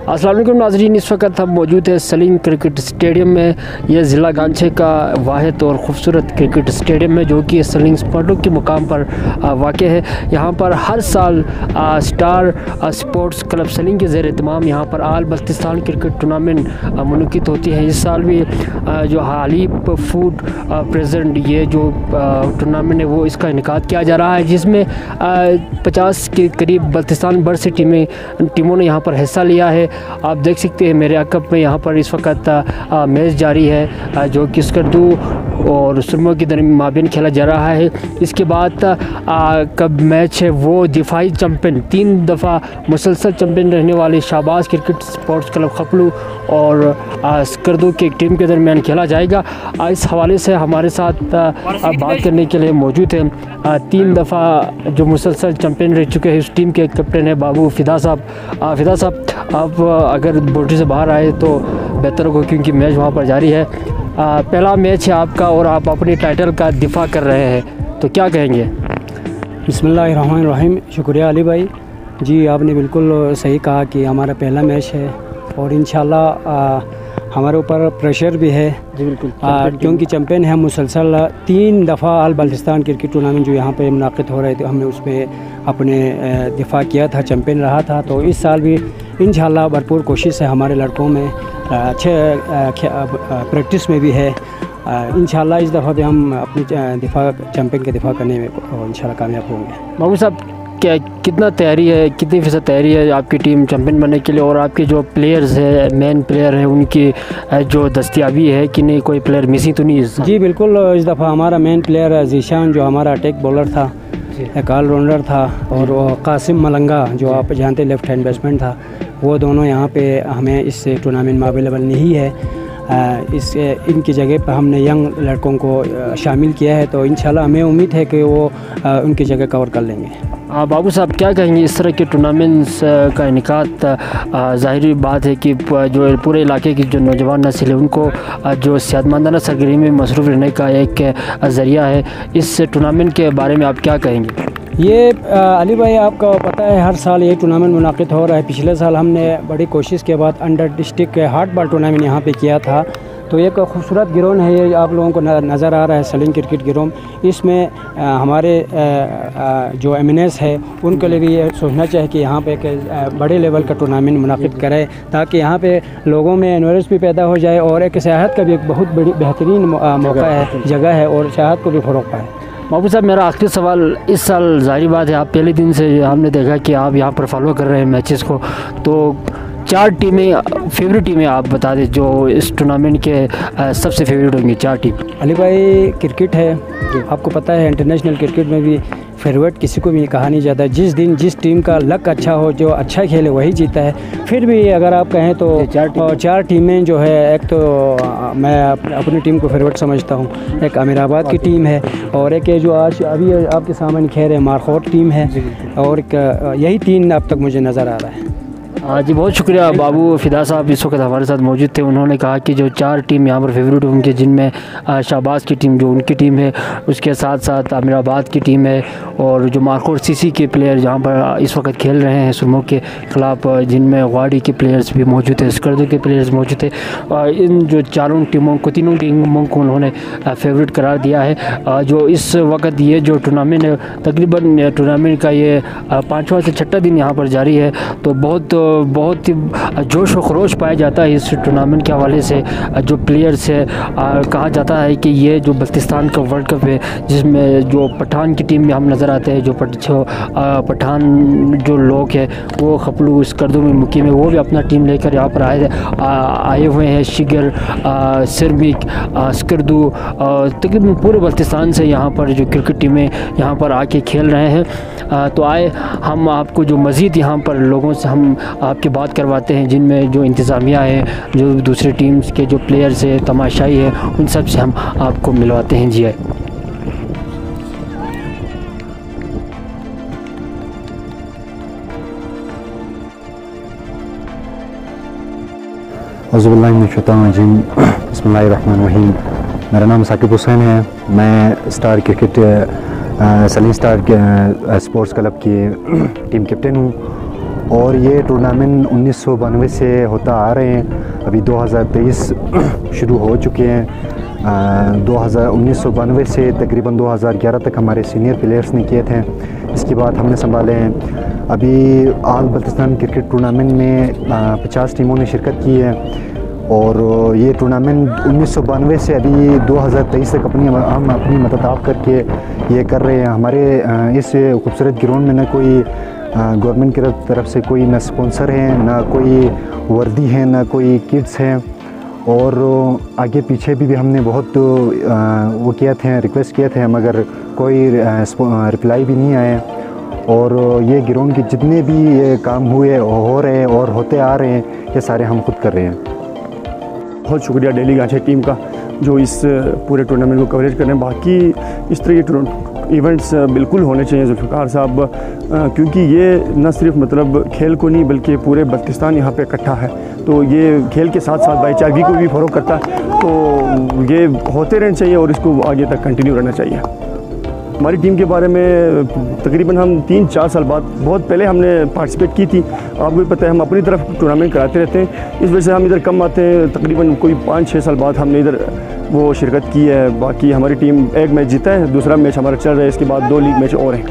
अस्सलाम वालेकुम नाज़रीन, इस वक्त हम मौजूद है सलीम क्रिकेट स्टेडियम में। यह ज़िला गांचे का वाहिद और ख़ूबसूरत क्रिकेट स्टेडियम है जो कि सलीम स्पोर्ट्स के मुकाम पर वाक़ है। यहाँ पर हर साल स्टार स्पोर्ट्स क्लब सलीम के ज़ेर एहतमाम यहाँ पर आल बल्तिस्तान क्रिकेट टूर्नामेंट मुनक़िद होती है। इस साल भी जो हालीब फूड प्रेजेंट ये जो टूर्नामेंट है वो इसका इनेकाद किया जा रहा है, जिसमें 50 के करीब बल्तिस्तान भर से टीमों ने यहाँ पर हिस्सा लिया है। आप देख सकते हैं मेरे अकब में यहाँ पर इस वक्त मैच जारी है जो कि स्कर्दू और सुरमो के माबेन खेला जा रहा है। इसके बाद कब मैच है वो दिफाई चैम्पियन 3 दफ़ा मुसलसल चैम्पियन रहने वाले शाहबाज क्रिकेट स्पोर्ट्स क्लब खपलू और स्कर्दू की टीम के दरमियान खेला जाएगा। इस हवाले से हमारे साथ बात करने के लिए मौजूद है 3 दफ़ा जो मुसलसल चैम्पियन रह चुके हैं, उस टीम के कैप्टन है बाबू फिदा साहब। फिदा साहब, आप अगर बाउंड्री से बाहर आए तो बेहतर होगा क्योंकि मैच वहाँ पर जारी है। पहला मैच है आपका और आप अपने टाइटल का दिफा कर रहे हैं, तो क्या कहेंगे? बिस्मिल्लाहिर्रहमानिर्रहीम। शुक्रिया अली भाई जी, आपने बिल्कुल सही कहा कि हमारा पहला मैच है और इंशाल्लाह हमारे ऊपर प्रेशर भी है जी बिल्कुल, क्योंकि चैम्पियन है मुसलसल 3 दफ़ा आल बल्तिस्तान क्रिकेट टूर्नामेंट जो यहाँ पे मुनाक़िद हो रहे थे, हमने उसमें अपने दिफा किया था, चैम्पियन रहा था। तो इस साल भी इंशाल्लाह भरपूर कोशिश है हमारे लड़कों में, अच्छे प्रैक्टिस में भी है। इंशाल्लाह इस दफ़ा भी हम अपनी दिफा चैम्पियन के दिफा करने में इंशाल्लाह कामयाब होंगे। बाबू साहब, क्या कितना तैयारी है, कितनी फ़ीसद तैयारी है आपकी टीम चैम्पियन बनने के लिए, और आपके जो प्लेयर्स है मेन प्लेयर हैं उनकी जो दस्तियाबी है कि नहीं, कोई प्लेयर मिसिंग तो नहीं है? जी बिल्कुल, इस दफ़ा हमारा मेन प्लेयर जीशान जो हमारा अटैक बॉलर था, एक ऑलराउंडर था, और वो कासिम मलंगा जो आप जानते लेफ्ट हैंड बैट्समैन था, वो दोनों यहाँ पे हमें इस टूर्नामेंट में अवेलेबल नहीं है। इनकी जगह पर हमने यंग लड़कों को शामिल किया है, तो इंशाल्लाह हमें उम्मीद है कि वो उनकी जगह कवर कर लेंगे। बाबू साहब, क्या कहेंगे इस तरह के टूर्नामेंट्स का इनेकाद? ज़ाहिर बात है कि जो पूरे इलाके की जो नौजवान नस्ल है उनको जो सेहतमंदाना सरगर्मी में मसरूफ़ रहने का एक ज़रिया है। इस टूर्नामेंट के बारे में आप क्या कहेंगे? ये अली भाई, आपको पता है हर साल ये टूर्नामेंट मुनाक़िद हो रहा है। पिछले साल हमने बड़ी कोशिश के बाद under district hard ball tournament यहाँ पे किया था। तो एक खूबसूरत ग्राउंड है, ये आप लोगों को नज़र आ रहा है सलीम क्रिकेट ग्राउंड। इसमें हमारे जो एमएनएस है उनके लिए भी ये सोचना चाहिए कि यहाँ पे एक बड़े लेवल का टूर्नामेंट मुनाक़िद करें, ताकि यहाँ पे लोगों में इंटरेस्ट भी पैदा हो जाए और एक सियाहत का भी एक बहुत बड़ी बेहतरीन मौका है, जगह है, और सियाहत को भी फ़रोग़ पाए। बाबू साहब, मेरा आखिरी सवाल, इस साल ज़ाहिर बात है आप पहले दिन से हमने देखा कि आप यहाँ पर फॉलो कर रहे हैं मैचेस को, तो 4 टीमें फेवरेट टीमें आप बता दें जो इस टूर्नामेंट के सबसे फेवरेट होंगी 4 टीम। अली भाई, क्रिकेट है, आपको पता है इंटरनेशनल क्रिकेट में भी फेवरेट किसी को भी कहा नहीं जाता। जिस दिन जिस टीम का लक अच्छा हो, जो अच्छा खेले वही जीता है। फिर भी अगर आप कहें तो 4 टीमें जो है, एक तो मैं अपनी टीम को फेवरेट समझता हूँ, एक अमीराबाद की टीम है, और एक जो आज अभी आपके सामने खेल है मारखोट टीम है, और यही 3 अब तक मुझे नज़र आ रहा है। जी बहुत शुक्रिया बाबू फिदा साहब, इस वक्त हमारे साथ मौजूद थे। उन्होंने कहा कि जो 4 टीम यहाँ पर फेवरेट होंगे, जिनमें शाहबाज की टीम जो उनकी टीम है, उसके साथ साथ अमीराबाद की टीम है, और जो मारखोट सीसी के प्लेयर जहाँ पर इस वक्त खेल रहे हैं सुरमो के ख़िलाफ़, जिनमें वाड़ी के प्लेयर्स भी मौजूद है, स्कर्दू के प्लेयर्स मौजूद है। इन जो 4 टीमों को, 3 टीमों को उन्होंने फेवरेट करार दिया है। जो इस वक्त ये जो टूर्नामेंट है, तकरीबन टूर्नामेंट का ये 5वां से 6ठा दिन यहाँ पर जारी है, तो बहुत ही जोश व खरोश पाया जाता है इस टूर्नामेंट के हवाले से। जो प्लेयर्स है, कहा जाता है कि ये जो बल्तिस्तान का वर्ल्ड कप है, जिसमें जो पठान की टीम में हम नज़र आते हैं, जो पठान जो लोग हैं वो खपलू स्कर्दू में मुकीम है, वो भी अपना टीम लेकर यहाँ पर आए हुए हैं। शिगर, सिरमिक, स्कर्दू, तकरीबन पूरे बल्तिस्तान से यहाँ पर जो क्रिकेट टीमें यहाँ पर आके खेल रहे हैं। तो आए हम आपको जो मज़ीद यहाँ पर लोगों से हम आपकी बात करवाते हैं, जिनमें जो इंतज़ामिया है, जो दूसरे टीम्स के जो प्लेयर्स है, तमाशाई है, उन सब से हम आपको मिलवाते हैं। जी आए। बिस्मिल्लाहिर्रहमानिर्रहीम। मेरा नाम साकिब हुसैन है। मैं star cricket Salim star sports club की टीम कैप्टन हूँ। और ये टूर्नामेंट 1992 से होता आ रहे हैं। अभी 2023 शुरू हो चुके हैं। 1992 से तकरीबन 2011 तक हमारे सीनियर प्लेयर्स ने किए थे। इसके बाद हमने संभाले हैं। अभी आल बल्तिस्तान क्रिकेट टूर्नामेंट में 50 टीमों ने शिरकत की है और ये टूर्नामेंट 1992 से अभी 2023 तक हम अपनी मदद आप करके ये कर रहे हैं। हमारे इस खूबसूरत ग्राउंड में न कोई गवर्नमेंट की तरफ से कोई ना स्पॉन्सर है, ना कोई वर्दी है, ना कोई किट्स हैं और आगे पीछे भी हमने बहुत वो किया थे, रिक्वेस्ट किए थे, मगर कोई रिप्लाई भी नहीं आया। और ये ग्राउंड के जितने भी ये काम हुए हो रहे हैं और होते आ रहे हैं, ये सारे हम खुद कर रहे हैं। बहुत शुक्रिया डेली गांछे टीम का जो इस पूरे टूर्नामेंट को कवरेज कर रहे हैं। बाकी इस तरह के इवेंट्स बिल्कुल होने चाहिए जुल्फ़िकार साहब, क्योंकि ये न सिर्फ मतलब खेल को नहीं बल्कि पूरे बल्तिस्तान यहाँ पे इकट्ठा है, तो ये खेल के साथ साथ भाईचारगी को भी फ़रोग़ करता है। तो ये होते रहने चाहिए और इसको आगे तक कंटिन्यू रहना चाहिए। हमारी टीम के बारे में तकरीबन हम 3-4 साल बाद, बहुत पहले हमने पार्टिसिपेट की थी। आपको भी पता है हम अपनी तरफ टूर्नामेंट कराते रहते हैं, इस वजह से हम इधर कम आते हैं। तकरीबन कोई 5-6 साल बाद हमने इधर वो शिरकत की है। बाकी हमारी टीम एक मैच जीता है, दूसरा मैच हमारा चल रहा है, इसके बाद 2 लीग मैच और हैं।